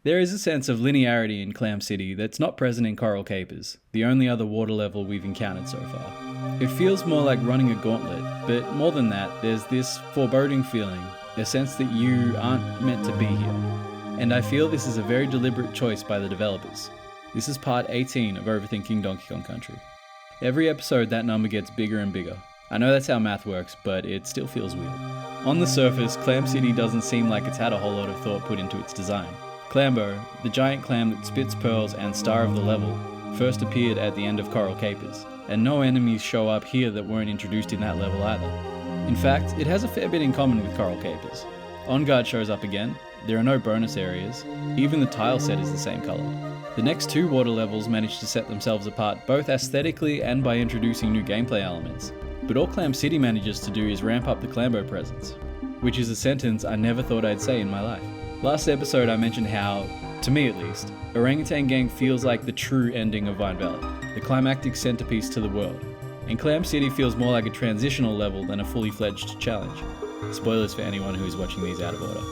There is a sense of linearity in Clam City that's not present in Coral Capers, the only other water level we've encountered so far. It feels more like running a gauntlet, but more than that, there's this foreboding feeling, a sense that you aren't meant to be here. And I feel this is a very deliberate choice by the developers. This is part 18 of Overthinking Donkey Kong Country. Every episode that number gets bigger and bigger. I know that's how math works, but it still feels weird. On the surface, Clam City doesn't seem like it's had a whole lot of thought put into its design. Clambo, the giant clam that spits pearls and star of the level, first appeared at the end of Coral Capers, and no enemies show up here that weren't introduced in that level either. In fact, it has a fair bit in common with Coral Capers. On Guard shows up again, there are no bonus areas, even the tile set is the same colour. The next two water levels manage to set themselves apart both aesthetically and by introducing new gameplay elements. But all Clam City manages to do is ramp up the Clambo presence, which is a sentence I never thought I'd say in my life. Last episode I mentioned how, to me at least, Orangutan Gang feels like the true ending of Vine Valley, the climactic centerpiece to the world, and Clam City feels more like a transitional level than a fully fledged challenge. Spoilers for anyone who is watching these out of order.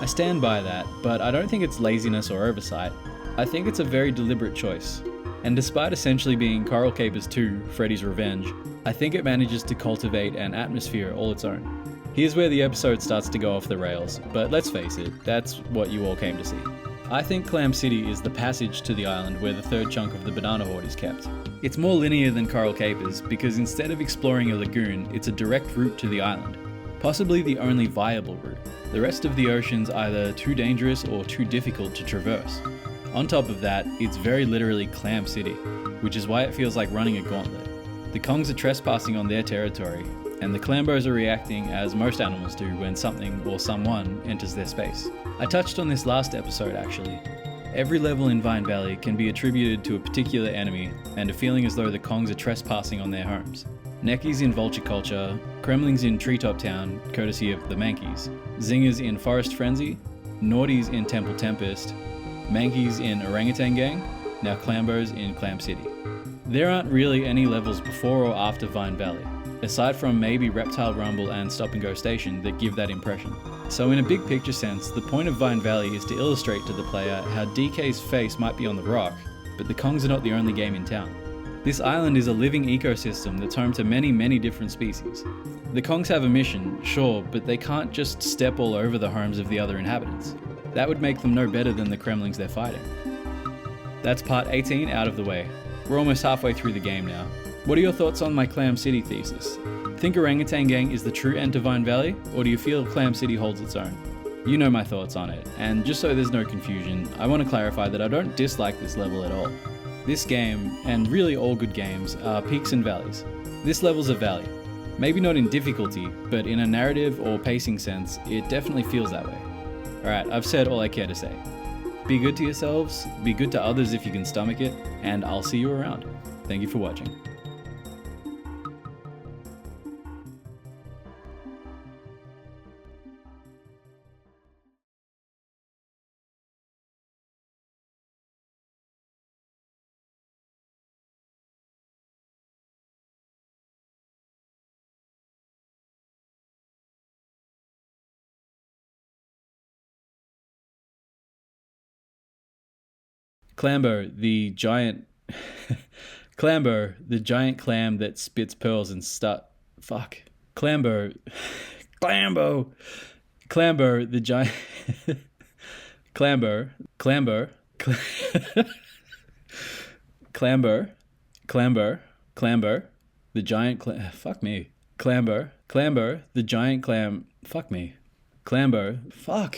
I stand by that, but I don't think it's laziness or oversight. I think it's a very deliberate choice. And despite essentially being Coral Capers 2, Freddy's Revenge, I think it manages to cultivate an atmosphere all its own. Here's where the episode starts to go off the rails, but let's face it, that's what you all came to see. I think Clam City is the passage to the island where the third chunk of the banana hoard is kept. It's more linear than Coral Capers because instead of exploring a lagoon, it's a direct route to the island. Possibly the only viable route. The rest of the ocean's either too dangerous or too difficult to traverse. On top of that, it's very literally Clam City, which is why it feels like running a gauntlet. The Kongs are trespassing on their territory, and the Clambos are reacting as most animals do when something or someone enters their space. I touched on this last episode actually. Every level in Vine Valley can be attributed to a particular enemy and a feeling as though the Kongs are trespassing on their homes. Neckies in Vulture Culture, Kremlings in Treetop Town, courtesy of the Mankeys, Zingers in Forest Frenzy, Naughties in Temple Tempest, Mankeys in Orangutan Gang, now Clambos in Clam City. There aren't really any levels before or after Vine Valley, aside from maybe Reptile Rumble and Stop and Go Station that give that impression. So in a big picture sense, the point of Vine Valley is to illustrate to the player how DK's face might be on the rock, but the Kongs are not the only game in town. This island is a living ecosystem that's home to many different species. The Kongs have a mission, sure, but they can't just step all over the homes of the other inhabitants. That would make them no better than the Kremlings they're fighting. That's part 18 out of the way. We're almost halfway through the game now. What are your thoughts on my Clam City thesis? Think Orangutan Gang is the true end to Vine Valley, or do you feel Clam City holds its own? You know my thoughts on it, and just so there's no confusion, I want to clarify that I don't dislike this level at all. This game, and really all good games, are peaks and valleys. This level's a valley. Maybe not in difficulty, but in a narrative or pacing sense, it definitely feels that way. Alright, I've said all I care to say. Be good to yourselves, be good to others if you can stomach it, and I'll see you around. Thank you for watching. Clambo, the giant... Clambo, the giant clam that spits pearls and Fuck. Clambo. Clambo! Clambo, the giant... Clambo. Clambo. Clambo. Clambo. Clambo. The giant clam... Fuck me. Clambo. Clambo, the giant clam... Fuck me. Clambo. Fuck.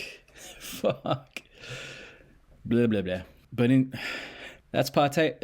Fuck. Blah, blah, blah. But in... That's part 8.